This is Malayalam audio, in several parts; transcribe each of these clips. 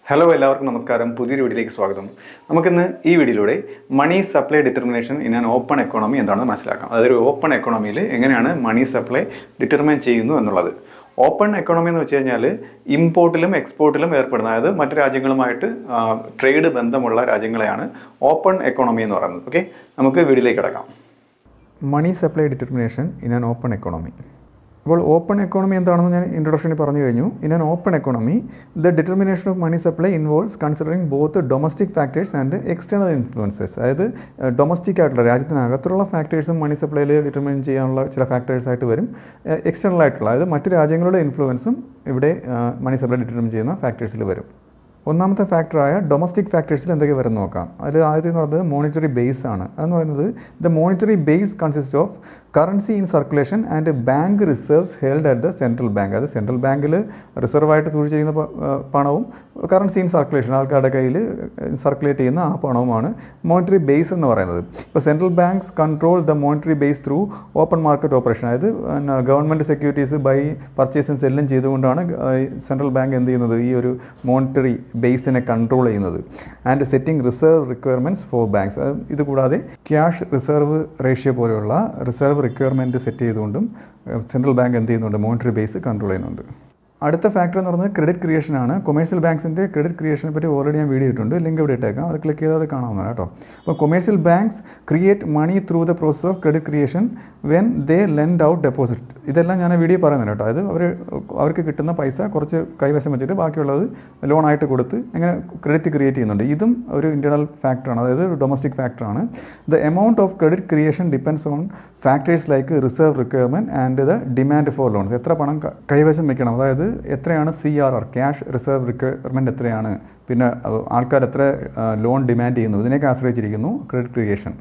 ഹലോ എല്ലാവർക്കും നമസ്കാരം. പുതിയൊരു വീഡിയോയിലേക്ക് സ്വാഗതം. നമുക്കിന്ന് ഈ വീഡിയോയിലൂടെ money supply determination in an open economy എന്താണെന്ന് മനസ്സിലാക്കാം. അതായത് ഓപ്പൺ എക്കോണമിയിൽ എങ്ങനെയാണ് മണി സപ്ലൈ ഡിറ്റർമിൻ ചെയ്യുന്നു എന്നുള്ളത്. ഓപ്പൺ എക്കോണമി എന്ന് വെച്ച് കഴിഞ്ഞാൽ ഇമ്പോർട്ടിലും എക്സ്പോർട്ടിലും ഏർപ്പെടുന്ന, അതായത് മറ്റു രാജ്യങ്ങളുമായിട്ട് ട്രേഡ് ബന്ധമുള്ള രാജ്യങ്ങളെയാണ് ഓപ്പൺ എക്കോണമി എന്ന് പറയുന്നത്. ഓക്കെ, നമുക്ക് വീഡിയോയിലേക്ക് കിടക്കാം. Money supply determination in an open economy. അപ്പോൾ ഓപ്പൺ എക്കോണമി എന്താണെന്ന് ഞാൻ ഇൻട്രൊഡക്ഷനിൽ പറഞ്ഞു കഴിഞ്ഞു. In an open economy the determination of money supply involves considering both domestic factors and external influences. അതായത് ഡൊമസ്റ്റിക് ആയിട്ടുള്ള രാജ്യത്തിനകത്തുള്ള ഫാക്ടേഴ്സും മണി സപ്ലൈയിൽ ഡിറ്റർമിൻ ചെയ്യാനുള്ള ചില ഫാക്ടേഴ്സ് ആയിട്ട് വരും. എക്സ്റ്റേണൽ ആയിട്ടുള്ള, അതായത് മറ്റു രാജ്യങ്ങളുടെ ഇൻഫ്ലുവൻസും ഇവിടെ മണി സപ്ലൈ ഡിറ്റർമിൻ ചെയ്യുന്ന ഫാക്ടേഴ്സിൽ വരും. ഒന്നാമത്തെ ഫാക്ടറായ ഡൊമസ്റ്റിക് ഫാക്ടേഴ്സിൽ എന്തൊക്കെ വരും നോക്കാം. അതിൽ ആദ്യത്തെ എന്ന് പറയുന്നത് മോണിറ്ററി ബേസ് ആണ്. അതെന്ന് പറയുന്നത് the monetary base consist of currency in circulation and bank reserves held at the central bank. അത് സെൻട്രൽ ബാങ്കിൽ റിസർവായിട്ട് സൂക്ഷിച്ചിരിക്കുന്ന പണവും കറൻസി ഇൻ സർക്കുലേഷൻ, ആൾക്കാരുടെ കയ്യിൽ സർക്കുലേറ്റ് ചെയ്യുന്ന ആ പണവുമാണ് മോണിറ്ററി ബേസ് എന്ന് പറയുന്നത്. ഇപ്പോൾ central banks control the monetary base through open market operation. അതായത് ഗവൺമെൻറ് സെക്യൂരിറ്റീസ് ബൈ പർച്ചേസും സെല്ലും ചെയ്തുകൊണ്ടാണ് സെൻട്രൽ ബാങ്ക് എന്ത് ചെയ്യുന്നത്, ഈ ഒരു മോണിറ്ററി ബേസിനെ കൺട്രോൾ ചെയ്യുന്നത്. And setting reserve requirements for banks. ഇതുകൂടാതെ ക്യാഷ് റിസർവ് റേഷ്യോ പോലെയുള്ള റിസർവ് റിക്വയർമെൻറ്റ് സെറ്റ് ചെയ്തുകൊണ്ടും സെൻട്രൽ ബാങ്ക് എന്ത് ചെയ്യുന്നുണ്ട്, മോണിറ്ററി ബേസ് കൺട്രോൾ ചെയ്യുന്നുണ്ട്. അടുത്ത ഫാക്ടർ എന്ന് പറയുന്നത് ക്രെഡിറ്റ് ക്രിയേഷൻ ആണ്. കൊമേഴ്സ്യൽ ബാങ്ക്സിൻ്റെ ക്രെഡിറ്റ് ക്രിയേഷനെ പറ്റി ഓൾറെഡി ഞാൻ വീഡിയോ ഇട്ടുണ്ട്, ലിങ്ക് ഇവിടെ ഇട്ടേക്കാം, അത് ക്ലിക്ക് ചെയ്താൽ അത് കാണാവുന്നതാണ് കേട്ടോ. അപ്പോൾ commercial banks create money through the process of credit creation when they lend out deposit. ഇതെല്ലാം ഞാൻ വീഡിയോ പറയുന്നത് കേട്ടോ. അത് അവർക്ക് കിട്ടുന്ന പൈസ കുറച്ച് കൈവശം വെച്ചിട്ട് ബാക്കിയുള്ളത് ലോണായിട്ട് കൊടുത്ത് അങ്ങനെ ക്രെഡിറ്റ് ക്രിയേറ്റ് ചെയ്യുന്നുണ്ട്. ഇതും ഒരു ഇൻറ്റേർണൽ ഫാക്ടറാണ്, അതായത് ഡൊമസ്റ്റിക് ഫാക്ടറാണ്. The amount of credit creation depends on factors like reserve requirement and the demand for loans. എത്ര പണം കൈവശം വെക്കണം, അതായത് എത്രയാണ് CRR, ക്യാഷ് റിസർവ് റിക്വയർമെൻറ്റ് എത്രയാണ്, പിന്നെ ആൾക്കാർ എത്ര ലോൺ ഡിമാൻഡ് ചെയ്യുന്നു, ഇതിനെയൊക്കെ ആശ്രയിച്ചിരിക്കുന്നു ക്രെഡിറ്റ് ക്രിയേഷൻ.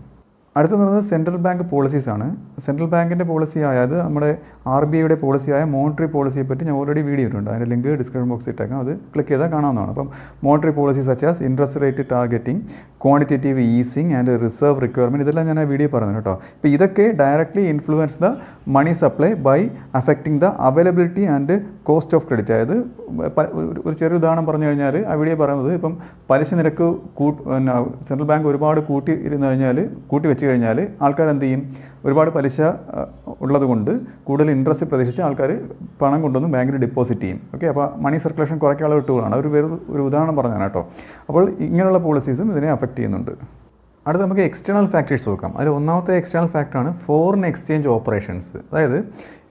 അടുത്തെന്ന് പറയുന്നത് സെൻട്രൽ ബാങ്ക് പോളിസീസ് ആണ്. സെൻട്രൽ ബാങ്കിൻ്റെ പോളിസി ആയത് നമ്മുടെ RBIയുടെ പോളിസിയായ മോണിറ്ററി പോളിസിയെ പറ്റി ഞാൻ ഓൾറെഡി വീഡിയോ ഇട്ടുണ്ട്, അതിൻ്റെ ലിങ്ക് ഡിസ്ക്രിപ്ഷൻ ബോക്സിൽ ഇട്ടേക്കാം, അത് ക്ലിക്ക് ചെയ്താൽ കാണാവുന്നതാണ്. അപ്പം monetary policy such as interest rate targeting, quantitative easing and reserve requirement, ഇതെല്ലാം ഞാൻ ആ വീഡിയോ പറഞ്ഞു കേട്ടോ. ഇപ്പോൾ ഇതൊക്കെ directly influence the money supply by affecting the availability and cost of credit. അതായത് ഒരു ചെറിയ ഉദാഹരണം പറഞ്ഞു കഴിഞ്ഞാൽ ആ വീഡിയോ പറയുന്നത്, ഇപ്പം പലിശ നിരക്ക് സെൻട്രൽ ബാങ്ക് ഒരുപാട് കൂട്ടി വെച്ച് കഴിഞ്ഞാൽ ആൾക്കാർ എന്ത് ചെയ്യും, ഒരുപാട് പലിശ ഉള്ളതുകൊണ്ട് കൂടുതൽ ഇൻട്രസ്റ്റ് പ്രതീക്ഷിച്ച് ആൾക്കാർ പണം കൊണ്ടുവന്ന് ബാങ്കിൽ ഡെപ്പോസിറ്റ് ചെയ്യും. ഓക്കെ, അപ്പോൾ മണി സർക്കുലേഷൻ കുറയ്ക്കാനുള്ള ടൂളാണ്. ഒരു ഉദാഹരണം പറഞ്ഞാണ് കേട്ടോ. അപ്പോൾ ഇങ്ങനെയുള്ള പോളിസീസും ഇതിനെ അഫക്റ്റ് ചെയ്യുന്നുണ്ട്. അടുത്ത് നമുക്ക് എക്സ്റ്റേണൽ ഫാക്ടേഴ്സ് നോക്കാം. അതിൽ ഒന്നാമത്തെ എക്സ്റ്റേണൽ ഫാക്ടറാണ് ഫോറിൻ എക്സ്ചേഞ്ച് ഓപ്പറേഷൻസ്. അതായത്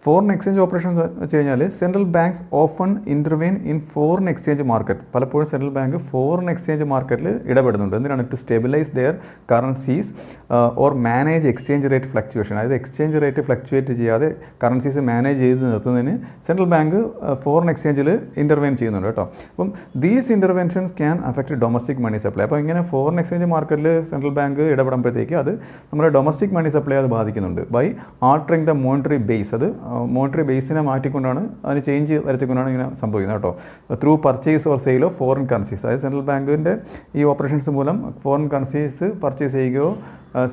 ഫോറിൻ എക്സ്ചേഞ്ച് ഓപ്പറേഷൻസ് വെച്ച് കഴിഞ്ഞാൽ central banks often intervene in foreign exchange market. പലപ്പോഴും സെൻട്രൽ ബാങ്ക് ഫോറിൻ എക്സ്ചേഞ്ച് മാർക്കറ്റിൽ ഇടപെടുന്നുണ്ട്. എന്തിനാണ്? To stabilise their currencies or manage exchange rate fluctuation. അതായത് എക്സ്ചേഞ്ച് റേറ്റ് ഫ്ലക്ച്വേറ്റ് ചെയ്യാതെ കറൻസീസ് മാനേജ് ചെയ്ത് നിർത്തുന്നതിന് സെൻട്രൽ ബാങ്ക് ഫോറിൻ എക്സ്ചേഞ്ചിൽ ഇൻ്റർവെയിൻ ചെയ്യുന്നുണ്ട് കേട്ടോ. അപ്പം these interventions can affect domestic money supply. അപ്പോൾ ഇങ്ങനെ ഫോറിൻ എക്സ്ചേഞ്ച് മാർക്കറ്റിൽ സെൻട്രൽ ബാങ്ക് ഇടപെടുമ്പോഴത്തേക്ക് അത് നമ്മുടെ ഡൊമസ്റ്റിക് മണി സപ്ലൈ അത് ബാധിക്കുന്നുണ്ട്. By altering the monetary base. അത് മോണിറ്ററി ബേസിനെ മാറ്റിക്കൊണ്ടാണ്, അതിന് ചേഞ്ച് വരുത്തിക്കൊണ്ടാണ് ഇങ്ങനെ സംഭവിക്കുന്നത് കേട്ടോ. Through purchase or sale of foreign currencies. അതായത് സെൻട്രൽ ബാങ്കിൻ്റെ ഈ ഓപ്പറേഷൻസ് മൂലം ഫോറിൻ കറൻസീസ് പർച്ചേസ് ചെയ്യുകയോ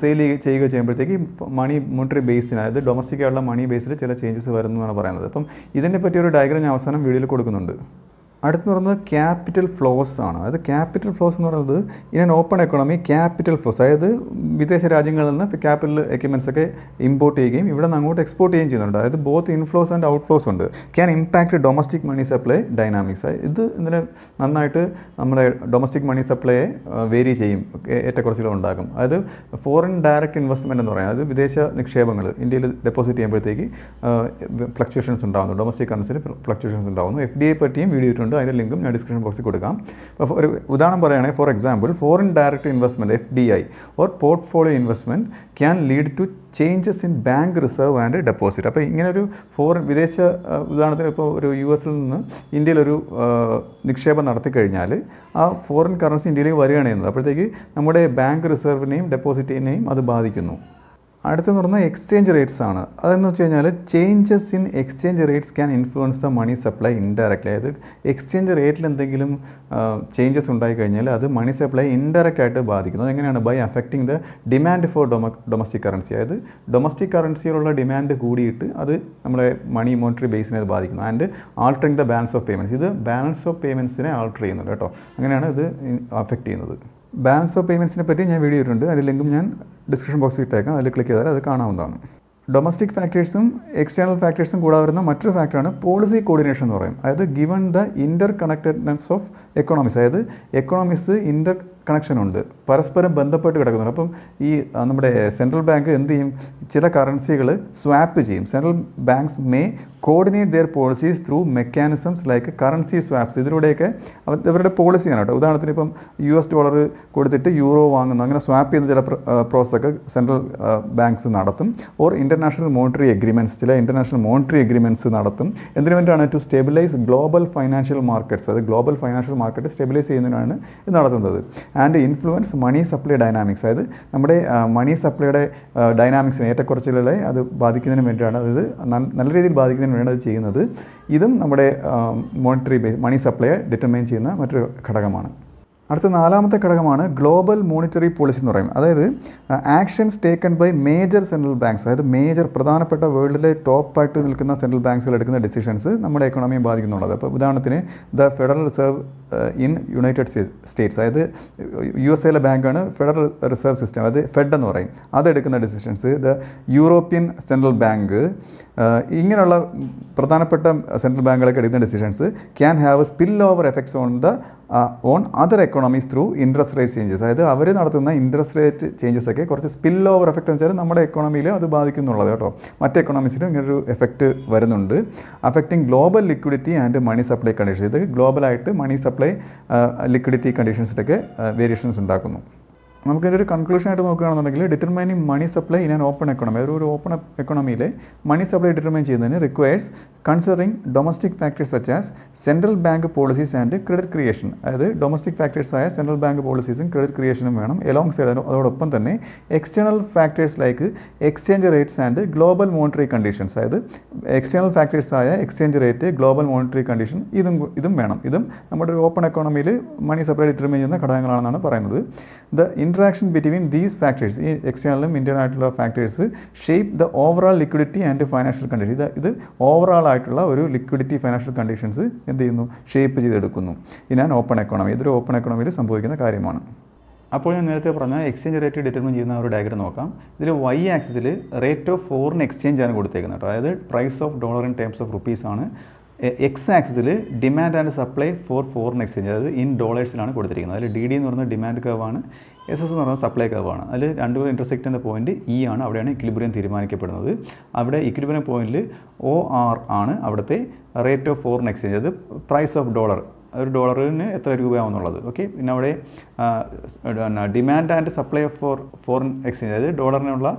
സെയിൽ ചെയ്യുകയോ ചെയ്യുമ്പോഴത്തേക്ക് മോണിറ്ററി ബേസിന്, അതായത് ഡൊമസ്റ്റിക് ആയിട്ടുള്ള മണി ബേസിൽ ചില ചേഞ്ചസ് വരുന്നു എന്നാണ് പറയുന്നത്. അപ്പം ഇതിനെ പറ്റി ഒരു ഡയഗ്രം ഞാൻ അവസാനം വീഡിയോയിൽ കൊടുക്കുന്നുണ്ട്. അടുത്തെന്ന് പറയുന്നത് ക്യാപിറ്റൽ ഫ്ലോസ് ആണ്. അതായത് ക്യാപിറ്റൽ ഫ്ലോസ് എന്ന് പറയുന്നത് in an open economy capital flows, അതായത് വിദേശ രാജ്യങ്ങളിൽ നിന്ന് ക്യാപിറ്റൽ എക്യുപ്മെൻറ്റ്സ് ഒക്കെ ഇമ്പോർട്ട് ചെയ്യുകയും ഇവിടെ നിന്ന് അങ്ങോട്ട് എക്സ്പോർട്ട് ചെയ്യുകയും ചെയ്യുന്നുണ്ട്. അതായത് both inflows and outflows ഉണ്ട്. Can impact domestic money supply dynamics. ഇത് ഇതിന് നന്നായിട്ട് നമ്മുടെ ഡൊമസ്റ്റിക് മണി സപ്ലൈയെ വേരി ചെയ്യും, ഏറ്റക്കുറച്ചിലും ഉണ്ടാകും. അതായത് ഫോറിൻ ഡയറക്റ്റ് ഇൻവെസ്റ്റ്മെൻറ്റ് എന്ന് പറയുന്നത്, അതായത് വിദേശ നിക്ഷേപങ്ങൾ ഇന്ത്യയിൽ ഡെപ്പോസിറ്റ് ചെയ്യുമ്പോഴത്തേക്ക് ഫ്ലക്ച്വേഷൻസ് ഉണ്ടാകുന്നു, ഡൊമസ്റ്റിക് കറൻസിയിൽ ഫ്ലക്ച്വേഷൻസ് ഉണ്ടാകുന്നു. FDI പറ്റിയും വീഡിയോ ഇട്ടുണ്ട്, അതിൻ്റെ ലിങ്കും ഞാൻ ഡിസ്ക്രിപ്ഷൻ ബോക്സിൽ കൊടുക്കാം. അപ്പോൾ ഒരു ഉദാഹരണം പറയുകയാണെങ്കിൽ, for example foreign direct investment FDI or portfolio investment can lead to changes in bank reserve and deposit. അപ്പോൾ ഇങ്ങനൊരു വിദേശ ഉദാഹരണത്തിന് ഇപ്പോൾ ഒരു US നിന്ന് ഇന്ത്യയിലൊരു നിക്ഷേപം നടത്തി കഴിഞ്ഞാൽ ആ ഫോറിൻ കറൻസി ഇന്ത്യയിലേക്ക് വരികയാണ് ചെയ്യുന്നത്. അപ്പോഴത്തേക്ക് നമ്മുടെ ബാങ്ക് റിസർവിനെയും ഡെപ്പോസിറ്റിനെയും അത് ബാധിക്കുന്നു. അടുത്തെന്ന് പറഞ്ഞാൽ എക്സ്ചേഞ്ച് റേറ്റ്സ് ആണ്. അതെന്ന് വെച്ച് കഴിഞ്ഞാൽ changes in exchange rates can influence the money supply indirectly. അതായത് എക്സ്ചേഞ്ച് റേറ്റിൽ എന്തെങ്കിലും ചേഞ്ചസ് ഉണ്ടായിക്കഴിഞ്ഞാൽ അത് മണി സപ്ലൈ ഇൻഡയറക്റ്റ് ആയിട്ട് ബാധിക്കുന്നു. അതെങ്ങനെയാണ്? By affecting the demand for domestic currency. അതായത് ഡൊമസ്റ്റിക് കറൻസിയിലുള്ള ഡിമാൻഡ് കൂടിയിട്ട് അത് നമ്മുടെ മണി മോണിറ്ററി ബേസിനെ അത് ബാധിക്കുന്നു. And altering the balance of payments. ഇത് ബാലൻസ് ഓഫ് പേയ്മെൻറ്റ്സിനെ ആൾട്ടർ ചെയ്യുന്നുണ്ട് കേട്ടോ. അങ്ങനെയാണ് ഇത് അഫക്റ്റ് ചെയ്യുന്നത്. ബാലൻസ് ഓഫ് പേയ്മെൻറ്റ്സിനെ പറ്റി ഞാൻ വീഡിയോ ഇട്ടിട്ടുണ്ട്. അതിൻ്റെ ലിങ്കും ഞാൻ ഡിസ്ക്രിപ്ഷൻ ബോക്സിൽ ഇട്ടേക്കാം. അതിൽ ക്ലിക്ക് ചെയ്താൽ അത് കാണാവുന്നതാണ്. ഡൊമസ്റ്റിക് ഫാക്ടേഴ്സും എക്സ്റ്റേണൽ ഫാക്ടേഴ്സും കൂടാതെ വരുന്ന മറ്റൊരു ഫാക്ടറാണ് പോളിസി കോർഡിനേഷൻ എന്ന് പറയും. അതായത് given the inter connectedness of economics. അതായത് എക്കണോമിക്സ് ഇൻ്റർ കണക്ഷൻ ഉണ്ട്, പരസ്പരം ബന്ധപ്പെട്ട് കിടക്കുന്നുണ്ട്. അപ്പം ഈ നമ്മുടെ സെൻട്രൽ ബാങ്ക് എന്ത് ചെയ്യും? ചില കറൻസികൾ സ്വാപ്പ് ചെയ്യും. Central banks may coordinate their policies through mechanisms like currency swaps. ഇതിലൂടെയൊക്കെ ഇവരുടെ പോളിസിയാണ് കേട്ടോ. ഉദാഹരണത്തിന് ഇപ്പം $US കൊടുത്തിട്ട് യൂറോ വാങ്ങുന്നു, അങ്ങനെ സ്വാപ്പ് ചെയ്യുന്ന ചില പ്രോസസ്സൊക്കെ സെൻട്രൽ ബാങ്ക്സ് നടത്തും. ഓർ ഇൻ്റർനാഷണൽ മോണിറ്ററി എഗ്രിമെൻറ്റ്സ്, ചില ഇൻ്റർനാഷണൽ മോണിറ്ററി എഗ്രിമെൻറ്റ്സ് നടത്തും. എന്തിനു വേണ്ടിയാണ്? To stabilise global financial markets. അത് ഗ്ലോബൽ ഫൈനാൻഷ്യൽ മാർക്കറ്റ് സ്റ്റെബിലൈസ് ചെയ്യുന്നതിനാണ് ഇത് നടത്തുന്നത്. And influence money supply dynamics. അതായത് നമ്മുടെ മണി സപ്ലൈയുടെ ഡൈനാമിക്സിനെ, ഏറ്റക്കുറച്ചിലുകളെ അത് ബാധിക്കുന്നതിന് വേണ്ടിയാണ്, അതായത് നല്ല രീതിയിൽ ബാധിക്കുന്നതിന് വേണ്ടിയാണ് അത് ചെയ്യുന്നത്. ഇതും നമ്മുടെ മോണിറ്ററി ബേസ് മണി സപ്ലൈയെ ഡിറ്റർമൈൻ ചെയ്യുന്ന മറ്റൊരു ഘടകമാണ്. അടുത്ത നാലാമത്തെ ഘടകമാണ് ഗ്ലോബൽ മോണിറ്ററി പോളിസി എന്ന് പറയും. അതായത് actions taken by major central banks. അതായത് മേജർ പ്രധാനപ്പെട്ട വേൾഡിലെ ടോപ്പായിട്ട് നിൽക്കുന്ന സെൻട്രൽ ബാങ്ക്സുകൾ എടുക്കുന്ന ഡിസിഷൻസ് നമ്മുടെ എക്കണോമിയെ ബാധിക്കുന്നുള്ളത്. അപ്പോൾ ഉദാഹരണത്തിന് the federal reserve in United States, അതായത് USA ബാങ്കാണ് ഫെഡറൽ റിസർവ് സിസ്റ്റം, അതായത് ഫെഡ് എന്ന് പറയും. അതെടുക്കുന്ന decisions, the European central bank, ഇങ്ങനെയുള്ള പ്രധാനപ്പെട്ട സെൻട്രൽ ബാങ്കുകളൊക്കെ എടുക്കുന്ന decisions can have spill over effects on other economies through interest rate changes. അതായത് അവർ നടത്തുന്ന ഇൻട്രസ്റ്റ് റേറ്റ് ചേഞ്ചസ് ഒക്കെ കുറച്ച് സ്പിൽ ഓവർ എഫക്റ്റ് എന്ന് വെച്ചാൽ നമ്മുടെ എക്കണോമിയിൽ അത് ബാധിക്കുന്നുള്ളത് കേട്ടോ. മറ്റ് എക്കണോമീസിലും ഇങ്ങനൊരു എഫക്റ്റ് വരുന്നുണ്ട്. Affecting global liquidity and money supply conditions. ഇത് ഗ്ലോബലായിട്ട് മണി സപ്ലൈ ലിക്വിഡിറ്റി കണ്ടീഷൻസിലൊക്കെ വേരിയേഷൻസ് ഉണ്ടാക്കുന്നു. നമുക്കിതിൻ്റെ ഒരു കൺക്ലൂഷനായിട്ട് നോക്കുകയാണെന്നുണ്ടെങ്കിൽ determining money supply in an open economy, ഒരു ഓപ്പൺ എക്കണോമിയിലെ മണി സപ്ലൈ ഡിറ്റർമൈൻ ചെയ്യുന്നതിന് requires considering domestic factors such as central bank policies and credit creation. അതായത് ഡൊമസ്റ്റിക് ഫാക്ടേഴ്സായ സെൻട്രൽ ബാങ്ക് പോളിസീസും ക്രെഡിറ്റ് ക്രിയേഷനും വേണം. എലോങ് സൈഡ് അതോടൊപ്പം തന്നെ external factors like exchange rates and global monetary conditions. അതായത് എക്സ്റ്റേണൽ ഫാക്ടേഴ്സായ exchange rate, global monetary condition ഇതും വേണം. ഇതും നമ്മുടെ ഒരു ഓപ്പൺ എക്കോണമിയിൽ മണി സപ്ലൈ ഡിറ്റർമൈൻ ചെയ്യുന്ന ഘടകങ്ങളാണെന്നാണ് പറയുന്നത്. The interaction between these factors, ഈ എക്സ്റ്റേണലും ഇന്ത്യൻ ആയിട്ടുള്ള factors shape the overall liquidity and financial condition. ഇത് ഓവറോൾ ആയിട്ടുള്ള ഒരു ലിക്വിഡിറ്റി ഫൈനാൻഷ്യൽ കണ്ടീഷൻസ് എന്ത് ചെയ്യുന്നു? ഷേപ്പ് ചെയ്തെടുക്കുന്നു. In open economy. ഇതൊരു ഓപ്പൺ എക്കോണമിയിൽ സംഭവിക്കുന്ന കാര്യമാണ്. അപ്പോൾ ഞാൻ നേരത്തെ പറഞ്ഞ എക്സ്ചേഞ്ച് റേറ്റ് ഡിറ്റർമൈൻ ചെയ്യുന്ന ഒരു ഡയഗ്രം നോക്കാം. ഇതിൽ Y ആക്സിസിൽ റേറ്റ് ഓഫ് ഫോറിൻ എക്സ്ചേഞ്ച് ആണ് കൊടുത്തേക്കുന്നത് കേട്ടോ. അതായത് price of dollar in terms of rupees ആണ്. എക്സ് ആക്സിസിൽ demand and supply for foreign exchange, അതായത് ഇൻ ഡോളേഴ്സിലാണ് കൊടുത്തിരിക്കുന്നത്. അതിൽ DD എന്ന് പറയുന്നത് ഡിമാൻഡ് കർവാണ്, SS എന്ന് പറയുന്നത് സപ്ലൈ കർവാണ്. അതിൽ രണ്ടുപേരും ഇൻ്റർസെക്റ്റ് ചെയ്യുന്ന പോയിന്റ് E ആണ്. അവിടെയാണ് ഇക്വിലിബ്രിയം തീരുമാനിക്കപ്പെടുന്നത്. അവിടെ ഇക്വിലിബ്രിയം പോയിന്റിൽ OR ആണ് അവിടുത്തെ റേറ്റ് ഓഫ് ഫോറിൻ എക്സ്ചേഞ്ച്, അത് പ്രൈസ് ഓഫ് ഡോളർ, ഒരു ഡോളറിന് എത്ര രൂപയാവുന്നുള്ളത്. ഓക്കെ, പിന്നെ അവിടെ demand and supply of foreign exchange, അതായത് ഡോളറിനുള്ള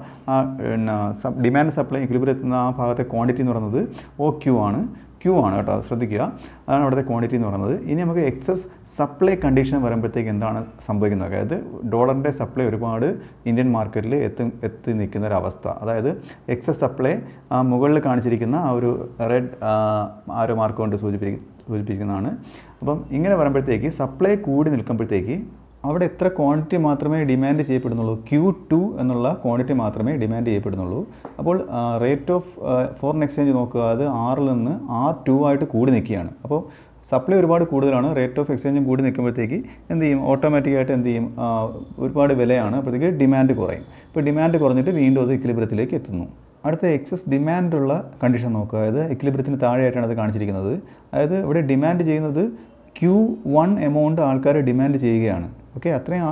ഡിമാൻഡ് സപ്ലൈ ഇക്വിലിബ്രിയം എത്തുന്ന ആ ഭാഗത്തെ ക്വാണ്ടിറ്റി എന്ന് പറയുന്നത് OQ ആണ് കേട്ടോ, ശ്രദ്ധിക്കുക. അതാണ് അവിടുത്തെ ക്വാണ്ടിറ്റി എന്ന് പറയുന്നത്. ഇനി നമുക്ക് എക്സസ് സപ്ലൈ കണ്ടീഷൻ വരുമ്പോഴത്തേക്ക് എന്താണ് സംഭവിക്കുന്നത്? അതായത് ഡോളറിൻ്റെ സപ്ലൈ ഒരുപാട് ഇന്ത്യൻ മാർക്കറ്റിൽ എത്തി നിൽക്കുന്ന ഒരു അവസ്ഥ. അതായത് എക്സസ് സപ്ലൈ മുകളിൽ കാണിച്ചിരിക്കുന്ന ആ ഒരു റെഡ് ആരോ മാർക്ക് കൊണ്ട് സൂചിപ്പിക്കുന്നതാണ്. അപ്പം ഇങ്ങനെ വരുമ്പോഴത്തേക്ക് സപ്ലൈ കൂടി നിൽക്കുമ്പോഴത്തേക്ക് അവിടെ എത്ര ക്വാണ്ടിറ്റി മാത്രമേ ഡിമാൻഡ് ചെയ്യപ്പെടുന്നുള്ളൂ? Q2 എന്നുള്ള ക്വാണ്ടിറ്റി മാത്രമേ ഡിമാൻഡ് ചെയ്യപ്പെടുന്നുള്ളൂ. അപ്പോൾ റേറ്റ് ഓഫ് ഫോറിൻ എക്സ്ചേഞ്ച് നോക്കുക, അത് 6ൽ നിന്ന് R2 ആയിട്ട് കൂടി നിൽക്കുകയാണ്. അപ്പോൾ സപ്ലൈ ഒരുപാട് കൂടുതലാണ്, റേറ്റ് ഓഫ് എക്സ്ചേഞ്ചും കൂടി നിൽക്കുമ്പോഴത്തേക്ക് എന്ത് ചെയ്യും? ഓട്ടോമാറ്റിക്കായിട്ട് എന്ത് ചെയ്യും? ഒരുപാട് വിലയാണ്, അപ്പോഴത്തേക്ക് ഡിമാൻഡ് കുറയും. ഇപ്പോൾ ഡിമാൻഡ് കുറഞ്ഞിട്ട് വീണ്ടും അത് ഇക്വിലിബ്രിയത്തിലേക്ക് എത്തുന്നു. അടുത്ത എക്സസ് ഡിമാൻഡുള്ള കണ്ടീഷൻ നോക്കുക. അതായത് ഇക്വിലിബ്രിയത്തിന് താഴെയായിട്ടാണ് അത് കാണിച്ചിരിക്കുന്നത്. അതായത് ഇവിടെ ഡിമാൻഡ് ചെയ്യുന്നത് Q1 എമൗണ്ട് ആൾക്കാർ ഡിമാൻഡ് ചെയ്യുകയാണ്. ഓക്കെ, അത്രയും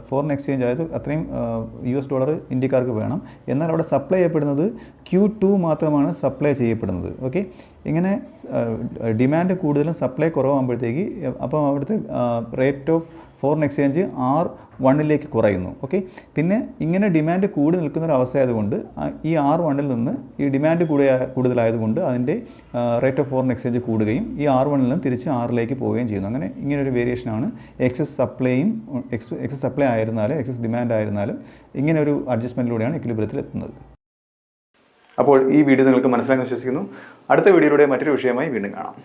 ഫോറിൻ എക്സ്ചേഞ്ച്, അതായത് അത്രയും US ഡോളർ ഇന്ത്യക്കാർക്ക് വേണം. എന്നാൽ അവിടെ സപ്ലൈ ചെയ്യപ്പെടുന്നത് Q2 മാത്രമാണ് സപ്ലൈ ചെയ്യപ്പെടുന്നത്. ഓക്കെ, ഇങ്ങനെ ഡിമാൻഡ് കൂടുതലും സപ്ലൈ കുറവാകുമ്പോഴത്തേക്ക് അപ്പോൾ അവിടുത്തെ rate of foreign exchange R1 കുറയുന്നു. ഓക്കെ, പിന്നെ ഇങ്ങനെ ഡിമാൻഡ് കൂടി നിൽക്കുന്ന ഒരു അവസ്ഥയായതുകൊണ്ട് ഈ R1 നിന്ന് ഈ ഡിമാൻഡ് കൂടുതലായതുകൊണ്ട് അതിൻ്റെ റേറ്റ് ഓഫ് ഫോറിൻ എക്സ്ചേഞ്ച് കൂടുകയും ഈ R1 നിന്ന് തിരിച്ച് R പോവുകയും ചെയ്യുന്നു. അങ്ങനെ ഇങ്ങനൊരു വേരിയേഷനാണ് എക്സസ് സപ്ലൈ ആയിരുന്നാലും എക്സസ് ഡിമാൻഡ് ആയിരുന്നാലും ഇങ്ങനെ ഒരു അഡ്ജസ്റ്റ്മെൻറ്റിലൂടെയാണ് ഇക്വിലിബ്രിയത്തിൽ എത്തുന്നത്. അപ്പോൾ ഈ വീഡിയോ നിങ്ങൾക്ക് മനസ്സിലായെന്ന് വിശ്വസിക്കുന്നു. അടുത്ത വീഡിയോയിലൂടെ മറ്റൊരു വിഷയമായി വീണ്ടും കാണാം.